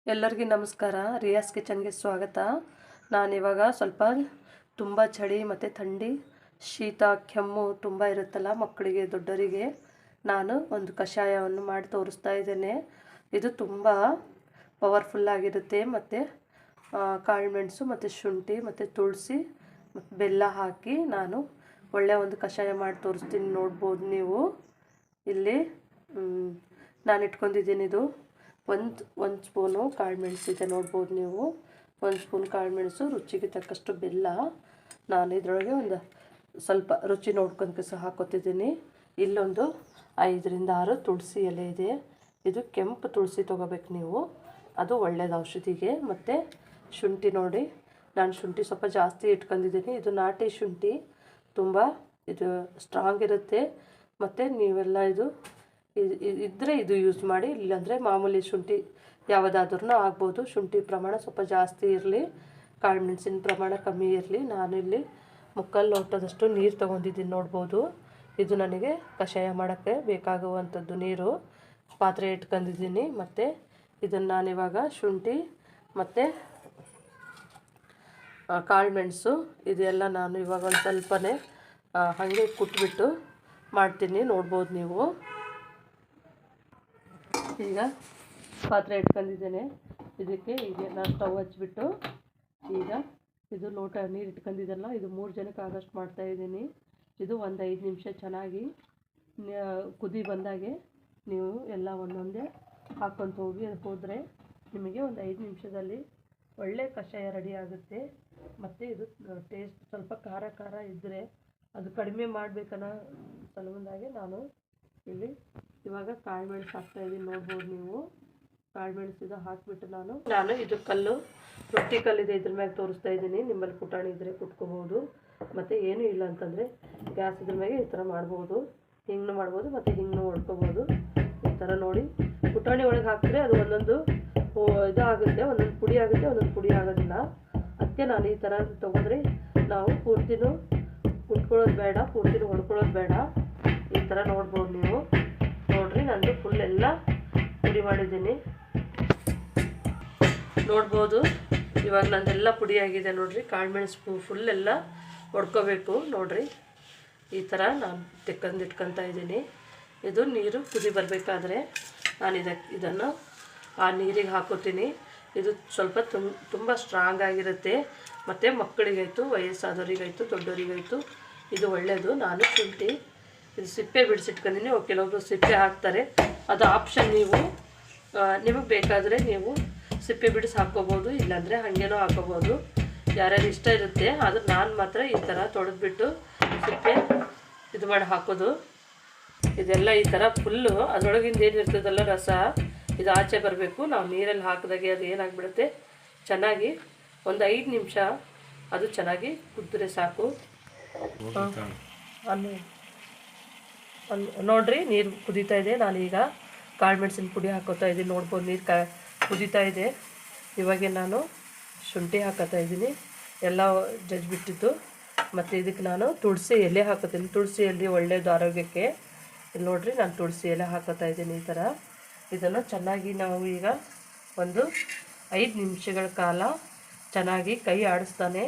ಎಲ್ಲರಿಗೂ ನಮಸ್ಕಾರ. ರಿಯಾಸ್ ಕಿಚನ್ಗೆ ಸ್ವಾಗತ. ನಾನಿವಾಗ ಸ್ವಲ್ಪ ತುಂಬ ಚಳಿ ಮತ್ತು ಥಂಡಿ, ಶೀತ, ಕೆಮ್ಮು ತುಂಬ ಇರುತ್ತಲ್ಲ ಮಕ್ಕಳಿಗೆ, ದೊಡ್ಡವರಿಗೆ, ನಾನು ಒಂದು ಕಷಾಯವನ್ನು ಮಾಡಿ ತೋರಿಸ್ತಾ ಇದ್ದೇನೆ. ಇದು ತುಂಬ ಪವರ್ಫುಲ್ಲಾಗಿರುತ್ತೆ. ಮತ್ತು ಕಾಳುಮೆಣಸು ಮತ್ತು ಶುಂಠಿ ಮತ್ತು ತುಳಸಿ ಮತ್ತು ಬೆಲ್ಲ ಹಾಕಿ ನಾನು ಒಳ್ಳೆಯ ಒಂದು ಕಷಾಯ ಮಾಡಿ ತೋರಿಸ್ತೀನಿ. ನೋಡ್ಬೋದು ನೀವು ಇಲ್ಲಿ ನಾನು ಇಟ್ಕೊಂಡಿದ್ದೀನಿ. ಇದು ಒಂದು ಸ್ಪೂನು ಕಾಳುಮೆಣಸಿದೆ, ನೋಡ್ಬೋದು ನೀವು. ಒಂದು ಸ್ಪೂನ್ ಕಾಳುಮೆಣಸು, ರುಚಿಗೆ ತಕ್ಕಷ್ಟು ಬೆಲ್ಲ. ನಾನು ಇದರೊಳಗೆ ಒಂದು ಸ್ವಲ್ಪ ರುಚಿ ನೋಡ್ಕೊಂಡು ಹಾಕೋತಿದ್ದೀನಿ. ಇಲ್ಲೊಂದು 5ರಿಂದ 6 ತುಳಸಿ ಎಲೆ ಇದೆ. ಇದು ಕೆಂಪು ತುಳಸಿ ತೊಗೋಬೇಕು ನೀವು, ಅದು ಒಳ್ಳೆಯದು ಔಷಧಿಗೆ. ಮತ್ತು ಶುಂಠಿ ನೋಡಿ, ನಾನು ಶುಂಠಿ ಸ್ವಲ್ಪ ಜಾಸ್ತಿ ಇಟ್ಕೊಂಡಿದ್ದೀನಿ. ಇದು ನಾಟಿ ಶುಂಠಿ, ತುಂಬ ಇದು ಸ್ಟ್ರಾಂಗ್ ಇರುತ್ತೆ. ಮತ್ತು ನೀವೆಲ್ಲ ಇದು ಇದ್ದರೆ ಇದು ಯೂಸ್ ಮಾಡಿ, ಇಲ್ಲಾಂದರೆ ಮಾಮೂಲಿ ಶುಂಠಿ ಯಾವುದಾದ್ರೂ ಆಗ್ಬೋದು. ಶುಂಠಿ ಪ್ರಮಾಣ ಸ್ವಲ್ಪ ಜಾಸ್ತಿ ಇರಲಿ, ಕಾಳುಮೆಣಸಿನ ಪ್ರಮಾಣ ಕಮ್ಮಿ ಇರಲಿ. ನಾನಿಲ್ಲಿ 3/4 ಲೋಟದಷ್ಟು ನೀರು ತೊಗೊಂಡಿದ್ದೀನಿ, ನೋಡ್ಬೋದು. ಇದು ನನಗೆ ಕಷಾಯ ಮಾಡೋಕ್ಕೆ ಬೇಕಾಗುವಂಥದ್ದು ನೀರು. ಪಾತ್ರೆ ಇಟ್ಕೊಂಡಿದ್ದೀನಿ. ಮತ್ತು ಇದನ್ನು ನಾನಿವಾಗ ಶುಂಠಿ ಮತ್ತು ಕಾಳುಮೆಣಸು ಇದೆಲ್ಲ ನಾನು ಇವಾಗ ಒಂದು ಸ್ವಲ್ಪನೇ ಹಾಗೆ ಕುಟ್ಬಿಟ್ಟು ಮಾಡ್ತೀನಿ, ನೋಡ್ಬೋದು ನೀವು. ಈಗ ಪಾತ್ರೆ ಇಟ್ಕೊಂಡಿದ್ದೇನೆ. ಇದಕ್ಕೆ ಈಗ ನಾನು ಸ್ಟವ್ ಹಚ್ಬಿಟ್ಟು ಈಗ ಇದು ಲೋಟ ನೀರು ಇಟ್ಕೊಂಡಿದ್ದಲ್ಲ, ಇದು 3 ಜನಕ್ಕೆ ಆಗೋಷ್ಟು ಮಾಡ್ತಾಯಿದ್ದೀನಿ. ಇದು ಒಂದು 5 ನಿಮಿಷ ಚೆನ್ನಾಗಿ ಕುದಿ ಬಂದಾಗೆ ನೀವು ಎಲ್ಲ ಒಂದೊಂದೇ ಹಾಕ್ಕೊಂತ ಹೋದರೆ ನಿಮಗೆ ಒಂದು 5 ನಿಮಿಷದಲ್ಲಿ ಒಳ್ಳೆ ಕಷಾಯ ರೆಡಿ ಆಗುತ್ತೆ. ಮತ್ತು ಇದು ಟೇಸ್ಟ್ ಸ್ವಲ್ಪ ಖಾರ ಖಾರ ಇದ್ದರೆ ಅದು ಕಡಿಮೆ ಮಾಡಬೇಕನ್ನೋ ಸಲುವಾಗಿ ನಾನು ಇಲ್ಲಿ ಇವಾಗ ಕಾಳುಮೆಣಸು ಹಾಕ್ತಾಯಿದ್ದೀನಿ, ನೋಡ್ಬೋದು ನೀವು. ಕಾಳುಮೆಣಸು ಇದು ಹಾಕಿಬಿಟ್ಟು ನಾನು ಇದು ರೊಟ್ಟಿ ಕಲ್ಲಿದೆ, ಇದ್ರ ಮ್ಯಾಗೆ ತೋರಿಸ್ತಾ ಇದ್ದೀನಿ. ನಿಮ್ಮಲ್ಲಿ ಪುಟಾಣಿ ಇದ್ದರೆ ಕುಟ್ಕೋಬೋದು. ಮತ್ತು ಏನೂ ಇಲ್ಲ ಅಂತಂದರೆ ಗ್ಯಾಸ್ ಇದ್ರ ಮ್ಯಾಗೆ ಈ ಥರ ಮಾಡ್ಬೋದು, ಹಿಂಗೆ ಮಾಡ್ಬೋದು, ಮತ್ತು ಹಿಂಗೆ ಹೊಡ್ಕೋಬೋದು. ಈ ಥರ ನೋಡಿ, ಪುಟಾಣಿ ಒಳಗೆ ಹಾಕಿದ್ರೆ ಅದು ಒಂದೊಂದು ಇದಾಗುತ್ತೆ, ಒಂದೊಂದು ಪುಡಿ ಆಗುತ್ತೆ, ಒಂದೊಂದು ಪುಡಿ ಆಗೋದಿಲ್ಲ. ಅದಕ್ಕೆ ನಾನು ಈ ಥರ ತೊಗೊಂಡ್ರೆ ನಾವು ಪೂರ್ತಿನೂ ಕುಟ್ಕೊಳ್ಳೋದು ಬೇಡ, ಪೂರ್ತಿನೂ ಹೊಡ್ಕೊಳ್ಳೋದು ಬೇಡ. ಈ ಥರ ನೋಡ್ಬೋದು ನೀವು. ನೋಡಿರಿ, ನಂದು ಫುಲ್ ಎಲ್ಲ ಪುಡಿ ಮಾಡಿದ್ದೀನಿ, ನೋಡ್ಬೋದು. ಇವಾಗ ನಂದೆಲ್ಲ ಪುಡಿ ಆಗಿದೆ ನೋಡಿರಿ. ಕಾಳುಮೆಣಸು ಫುಲ್ ಎಲ್ಲ ಹೊಡ್ಕೋಬೇಕು ನೋಡಿರಿ. ಈ ಥರ ನಾನು ಇಟ್ಕೊತಾ ಇದ್ದೀನಿ. ಇದು ನೀರು ಕುದಿ ಬರಬೇಕಾದ್ರೆ ನಾನು ಇದನ್ನು ಆ ನೀರಿಗೆ ಹಾಕೋತೀನಿ. ಇದು ಸ್ವಲ್ಪ ತುಂಬ ಸ್ಟ್ರಾಂಗ್ ಆಗಿರುತ್ತೆ. ಮತ್ತು ಮಕ್ಕಳಿಗಾಯಿತು, ವಯಸ್ಸಾದವರಿಗಾಯಿತು, ದೊಡ್ಡವರಿಗಾಯಿತು ಇದು ಒಳ್ಳೆಯದು. ನಾನು ಶುಂಠಿ ಇದು ಸಿಪ್ಪೆ ಬಿಡಿಸಿಟ್ಕೊಂಡಿನಿ. ಕೆಲವೊಬ್ರು ಸಿಪ್ಪೆ ಹಾಕ್ತಾರೆ, ಅದು ಆಪ್ಷನ್. ನಿಮಗೆ ಬೇಕಾದರೆ ನೀವು ಸಿಪ್ಪೆ ಬಿಡಿಸಿ ಹಾಕ್ಕೋಬೋದು, ಇಲ್ಲಾಂದರೆ ಹಾಗೇನೋ ಹಾಕೋಬೋದು, ಯಾರ್ಯಾರು ಇಷ್ಟ ಇರುತ್ತೆ. ಆದರೆ ನಾನು ಮಾತ್ರ ಈ ಥರ ತೊಳೆದ್ಬಿಟ್ಟು ಸಿಪ್ಪೆ ಇದು ಮಾಡಿ ಹಾಕೋದು. ಇದೆಲ್ಲ ಈ ಥರ ಫುಲ್ಲು ಅದರೊಳಗಿಂದ ಏನಿರ್ತದಲ್ಲ ರಸ, ಇದು ಆಚೆ ಬರಬೇಕು. ನಾವು ನೀರಲ್ಲಿ ಹಾಕಿದಾಗೆ ಅದು ಏನಾಗ್ಬಿಡುತ್ತೆ, ಚೆನ್ನಾಗಿ ಒಂದು 5 ನಿಮಿಷ ಅದು ಚೆನ್ನಾಗಿ ಕುದಿದ್ರೆ ಸಾಕು. ನೋಡಿರಿ, ನೀರು ಕುದೀತಾ ಇದೆ. ನಾನೀಗ ಕಾಳುಮೆಣಸಿನ ಪುಡಿ ಹಾಕೋತಾ ಇದ್ದೀನಿ, ನೋಡ್ಬೋದು. ನೀರು ಕುದೀತಾ ಇದೆ. ಇವಾಗ ನಾನು ಶುಂಠಿ ಹಾಕೋತಾ ಇದ್ದೀನಿ, ಎಲ್ಲ ಜಜ್ಜಿಬಿಟ್ಟಿದ್ದು. ಮತ್ತು ಇದಕ್ಕೆ ನಾನು ತುಳಸಿ ಎಲೆ ಹಾಕೋತೀನಿ. ತುಳಸಿ ಎಲೆ ಒಳ್ಳೆಯದು ಆರೋಗ್ಯಕ್ಕೆ. ಇಲ್ಲಿ ನೋಡಿರಿ, ನಾನು ತುಳಸಿ ಎಲೆ ಹಾಕೋತಾ ಇದ್ದೀನಿ. ಈ ಥರ ಇದನ್ನು ಚೆನ್ನಾಗಿ ನಾವು ಈಗ ಒಂದು 5 ನಿಮಿಷಗಳ ಕಾಲ ಚೆನ್ನಾಗಿ ಕೈ ಆಡಿಸ್ತಾನೆ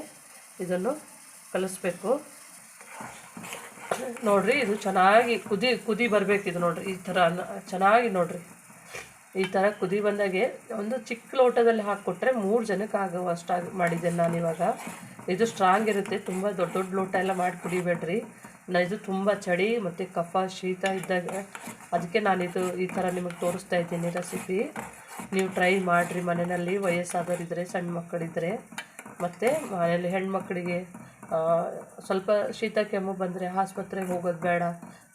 ಇದನ್ನು ಕಲಿಸ್ಬೇಕು. ನೋಡಿರಿ, ಇದು ಚೆನ್ನಾಗಿ ಕುದಿ ಬರಬೇಕು. ಇದು ನೋಡಿರಿ, ಈ ಥರ ಚೆನ್ನಾಗಿ ನೋಡಿರಿ, ಈ ಥರ ಕುದಿ ಬಂದಾಗೆ ಒಂದು ಚಿಕ್ಕ ಲೋಟದಲ್ಲಿ ಹಾಕಿಕೊಟ್ರೆ 3 ಜನಕ್ಕೆ ಆಗುವಷ್ಟಾಗಿ ಮಾಡಿದ್ದೇನೆ ನಾನಿವಾಗ. ಇದು ಸ್ಟ್ರಾಂಗ್ ಇರುತ್ತೆ, ತುಂಬ ದೊಡ್ಡ ದೊಡ್ಡ ಲೋಟ ಎಲ್ಲ ಮಾಡಿ ಕುಡಿಬೇಡ್ರಿ. ಇದು ತುಂಬ ಚಳಿ ಮತ್ತು ಕಫ ಶೀತ ಇದ್ದಾಗ ಅದಕ್ಕೆ ನಾನಿದು ಈ ಥರ ನಿಮಗೆ ತೋರಿಸ್ತಾ ಇದ್ದೀನಿ ರೆಸಿಪಿ. ನೀವು ಟ್ರೈ ಮಾಡಿರಿ ಮನೆಯಲ್ಲಿ, ವಯಸ್ಸಾದವರಿದ್ದರೆ, ಸಣ್ಣ ಮಕ್ಕಳಿದ್ದರೆ. ಮತ್ತು ಮನೆಯಲ್ಲಿ ಹೆಣ್ಮಕ್ಳಿಗೆ ಸ್ವಲ್ಪ ಶೀತ ಕೆಮ್ಮು ಬಂದರೆ ಆಸ್ಪತ್ರೆಗೆ ಹೋಗೋದು ಬೇಡ,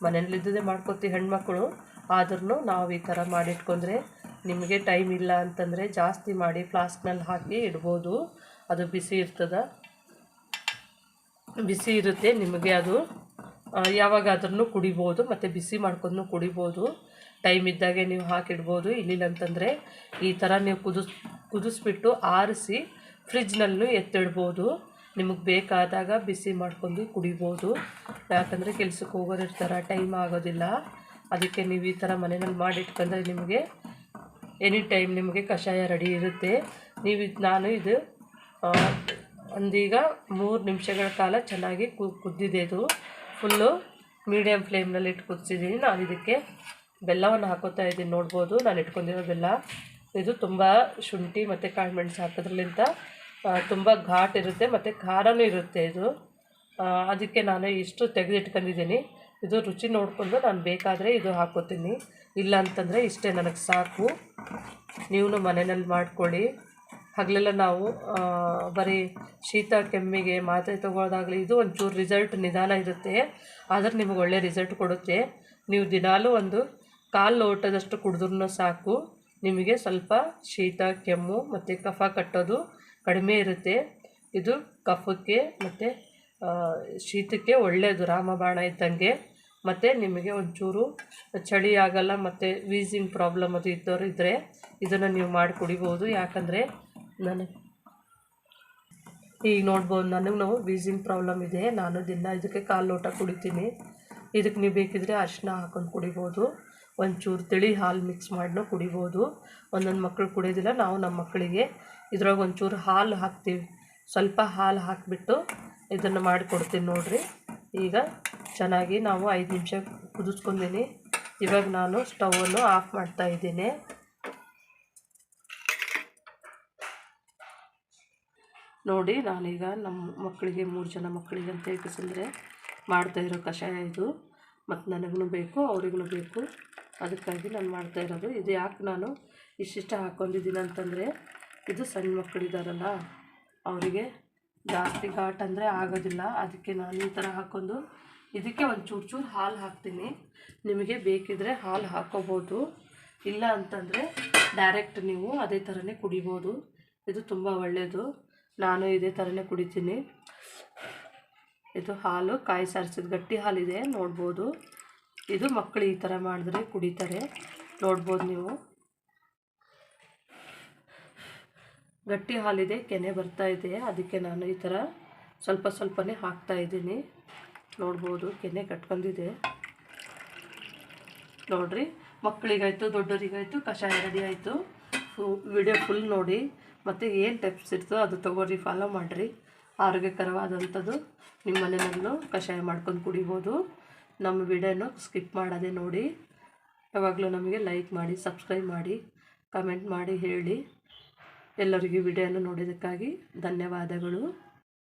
ಮನೆಯಲ್ಲಿದ್ದೇ ಮಾಡ್ಕೊತೀವಿ ಹೆಣ್ಮಕ್ಳು. ಆದ್ರೂ ನಾವು ಈ ಥರ ಮಾಡಿಟ್ಕೊಂಡ್ರೆ, ನಿಮಗೆ ಟೈಮ್ ಇಲ್ಲ ಅಂತಂದರೆ ಜಾಸ್ತಿ ಮಾಡಿ ಫ್ಲಾಸ್ಕ್ನಲ್ಲಿ ಹಾಕಿ ಇಡ್ಬೋದು. ಅದು ಬಿಸಿ ಇರುತ್ತೆ ನಿಮಗೆ. ಅದು ಯಾವಾಗಾದ್ರೂ ಕುಡಿಬೋದು, ಮತ್ತು ಬಿಸಿ ಮಾಡ್ಕೊಂಡು ಕುಡಿಬೋದು. ಟೈಮ್ ಇದ್ದಾಗೆ ನೀವು ಹಾಕಿಡ್ಬೋದು. ಇಲ್ಲಿಲ್ಲ ಅಂತಂದರೆ ಈ ಥರ ನೀವು ಕುದಿಸ್ಬಿಟ್ಟು ಆರಿಸಿ ಫ್ರಿಜ್ನಲ್ಲೂ ಎತ್ತಿಡ್ಬೋದು. ನಿಮಗೆ ಬೇಕಾದಾಗ ಬಿಸಿ ಮಾಡ್ಕೊಂಡು ಕುಡಿಬೋದು. ಯಾಕಂದರೆ ಕೆಲ್ಸಕ್ಕೆ ಹೋಗೋರು ಇರ್ತಾರೆ, ಟೈಮ್ ಆಗೋದಿಲ್ಲ. ಅದಕ್ಕೆ ನೀವು ಈ ಥರ ಮನೆಯಲ್ಲಿ ಮಾಡಿಟ್ಕೊಂಡ್ರೆ ನಿಮಗೆ ಎನಿ ಟೈಮ್ ನಿಮಗೆ ಕಷಾಯ ರೆಡಿ ಇರುತ್ತೆ. ನಾನು ಇದು ಒಂದೀಗ 3 ನಿಮಿಷಗಳ ಕಾಲ ಚೆನ್ನಾಗಿ ಕುದ್ದಿದೆ. ಇದು ಫುಲ್ಲು ಮೀಡಿಯಮ್ ಫ್ಲೇಮ್ನಲ್ಲಿ ಇಟ್ಟು ಕುದಿಸಿದ್ದೀನಿ. ನಾನು ಇದಕ್ಕೆ ಬೆಲ್ಲವನ್ನು ಹಾಕೋತಾ ಇದ್ದೀನಿ. ನೋಡ್ಬೋದು ನಾನು ಇಟ್ಕೊಂಡಿರೋ ಬೆಲ್ಲ. ಇದು ತುಂಬ ಶುಂಠಿ ಮತ್ತು ಕಾಳುಮೆಣಸು ಹಾಕೋದ್ರಲ್ಲಿಂದ ತುಂಬ ಘಾಟ್ ಇರುತ್ತೆ ಮತ್ತು ಖಾರನೂ ಇರುತ್ತೆ. ಇದು ಅದಕ್ಕೆ ನಾನು ಇಷ್ಟು ತೆಗೆದಿಟ್ಕೊಂಡಿದ್ದೀನಿ. ಇದು ರುಚಿ ನೋಡಿಕೊಂಡು ನಾನು ಬೇಕಾದರೆ ಇದು ಹಾಕೋತೀನಿ, ಇಲ್ಲ ಅಂತಂದರೆ ಇಷ್ಟೇ ನನಗೆ ಸಾಕು. ನೀವು ಮನೆಯಲ್ಲಿ ಮಾಡ್ಕೊಳ್ಳಿ. ಹಗಲೆಲ್ಲ ನಾವು ಬರೀ ಶೀತ ಕೆಮ್ಮಿಗೆ ಮಾತ್ರೆ ತೊಗೊಳೋದಾಗಲಿ ಇದು ಒಂಚೂರು ರಿಸಲ್ಟ್ ನಿಧಾನ ಇರುತ್ತೆ, ಆದರೆ ನಿಮಗೆ ಒಳ್ಳೆ ರಿಸಲ್ಟ್ ಕೊಡುತ್ತೆ. ನೀವು ದಿನಾಲೂ ಒಂದು 1/4 ಲೋಟದಷ್ಟು ಕುಡಿದ್ರೂ ಸಾಕು, ನಿಮಗೆ ಸ್ವಲ್ಪ ಶೀತ ಕೆಮ್ಮು ಮತ್ತು ಕಫ ಕಟ್ಟೋದು ಕಡಿಮೆ ಇರುತ್ತೆ. ಇದು ಕಫಕ್ಕೆ ಮತ್ತು ಶೀತಕ್ಕೆ ಒಳ್ಳೆಯದು, ರಾಮಬಾಣ ಇದ್ದಂಗೆ. ಮತ್ತು ನಿಮಗೆ ಒಂಚೂರು ಚಳಿ ಆಗಲ್ಲ ಮತ್ತು ವೀಸಿಂಗ್ ಪ್ರಾಬ್ಲಮ್ ಅದು ಇದ್ದವರು ಇದ್ದರೆ ಇದನ್ನು ನೀವು ಮಾಡಿ ಕುಡಿಬೋದು. ಯಾಕಂದರೆ ಈಗ ನೋಡ್ಬೋದು ನನಗೂ ವೀಸಿಂಗ್ ಪ್ರಾಬ್ಲಮ್ ಇದೆ. ನಾನು ದಿನ ಇದಕ್ಕೆ 1/4 ಲೋಟ ಕುಡಿತೀನಿ. ಇದಕ್ಕೆ ನೀವು ಬೇಕಿದ್ರೆ ಅರಿಶಿನ ಹಾಕೊಂಡು ಕುಡಿಬೋದು, ಒಂಚೂರು ತಿಳಿ ಹಾಲು ಮಿಕ್ಸ್ ಮಾಡಿನೂ ಕುಡಿಬೋದು. ಒಂದೊಂದು ಮಕ್ಕಳು ಕುಡಿಯೋದಿಲ್ಲ, ನಾವು ನಮ್ಮ ಮಕ್ಕಳಿಗೆ ಇದ್ರಾಗ ಒಂಚೂರು ಹಾಲು ಹಾಕ್ತೀವಿ. ಸ್ವಲ್ಪ ಹಾಲು ಹಾಕಿಬಿಟ್ಟು ಇದನ್ನು ಮಾಡಿಕೊಡ್ತೀನಿ ನೋಡಿರಿ. ಈಗ ಚೆನ್ನಾಗಿ ನಾವು 5 ನಿಮಿಷ ಕುದಿಸ್ಕೊಂಡಿನಿ. ಇವಾಗ ನಾನು ಸ್ಟವನ್ನು ಆಫ್ ಮಾಡ್ತಾಯಿದ್ದೀನಿ. ನೋಡಿ, ನಾನೀಗ ನಮ್ಮ ಮಕ್ಕಳಿಗೆ 3 ಜನ ಮಕ್ಕಳಿಗೆ ಅಂತ ಏಕೆಂದರೆ ಮಾಡ್ತಾಯಿರೋ ಕಷಾಯ ಇದು. ಮತ್ತು ನನಗೂ ಬೇಕು, ಅವ್ರಿಗೂ ಬೇಕು, ಅದಕ್ಕಾಗಿ ನಾನು ಮಾಡ್ತಾಯಿರೋದು. ಇದು ಯಾಕೆ ನಾನು ಇಷ್ಟಿಷ್ಟ ಹಾಕ್ಕೊಂಡಿದ್ದೀನಿ ಅಂತಂದರೆ, ಇದು ಸಣ್ಣ ಮಕ್ಕಳಿದ್ದಾರಲ್ಲ ಅವರಿಗೆ ಜಾಸ್ತಿ ಘಾಟ್ ಅಂದರೆ ಆಗೋದಿಲ್ಲ. ಅದಕ್ಕೆ ನಾನು ಈ ಥರ ಹಾಕ್ಕೊಂಡು ಇದಕ್ಕೆ ಒಂದು ಚೂರು ಹಾಲು ಹಾಕ್ತೀನಿ. ನಿಮಗೆ ಬೇಕಿದ್ದರೆ ಹಾಲು ಹಾಕ್ಕೋಬೋದು, ಇಲ್ಲ ಅಂತಂದರೆ ಡೈರೆಕ್ಟ್ ನೀವು ಅದೇ ಥರನೇ ಕುಡಿಬೋದು. ಇದು ತುಂಬ ಒಳ್ಳೆಯದು. ನಾನು ಇದೇ ಥರನೇ ಕುಡಿತೀನಿ. ಇದು ಹಾಲು ಕಾಯಿ ಸಾರಿಸಿದ ಗಟ್ಟಿ ಹಾಲಿದೆ, ನೋಡ್ಬೋದು. ಇದು ಮಕ್ಕಳು ಈ ಥರ ಮಾಡಿದ್ರೆ ಕುಡಿತಾರೆ, ನೋಡ್ಬೋದು ನೀವು. ಗಟ್ಟಿ ಹಾಲಿದೆ, ಕೆನೆ ಬರ್ತಾ ಇದೆ, ಅದಕ್ಕೆ ನಾನು ಈ ಥರ ಸ್ವಲ್ಪನೇ ಹಾಕ್ತಾಯಿದ್ದೀನಿ. ನೋಡ್ಬೋದು, ಕೆನೆ ಕಟ್ಕೊಂಡಿದೆ ನೋಡಿರಿ. ಮಕ್ಕಳಿಗಾಯಿತು ದೊಡ್ಡವರಿಗಾಯಿತು ಕಷಾಯ ರೆಡಿ ಆಯಿತು. ವಿಡಿಯೋ ಫುಲ್ ನೋಡಿ, ಮತ್ತು ಏನು ಟಿಪ್ಸ್ ಇರ್ತೋ ಅದು ತೊಗೊಳ್ರಿ, ಫಾಲೋ ಮಾಡಿರಿ. ಆರೋಗ್ಯಕರವಾದಂಥದ್ದು ನಿಮ್ಮ ಮನೆಯಲ್ಲೂ ಕಷಾಯ ಮಾಡ್ಕೊಂಡು ಕುಡಿಬೋದು. ನಮ್ಮ ವಿಡಿಯೋನ ಸ್ಕಿಪ್ ಮಾಡೋದೇ ನೋಡಿ. ಯಾವಾಗಲೂ ನಮಗೆ ಲೈಕ್ ಮಾಡಿ, ಸಬ್ಸ್ಕ್ರೈಬ್ ಮಾಡಿ, ಕಮೆಂಟ್ ಮಾಡಿ ಹೇಳಿ. ಎಲ್ಲರಿಗೂ ವಿಡಿಯೋನ ನೋಡೋದಕ್ಕಾಗಿ ಧನ್ಯವಾದಗಳು.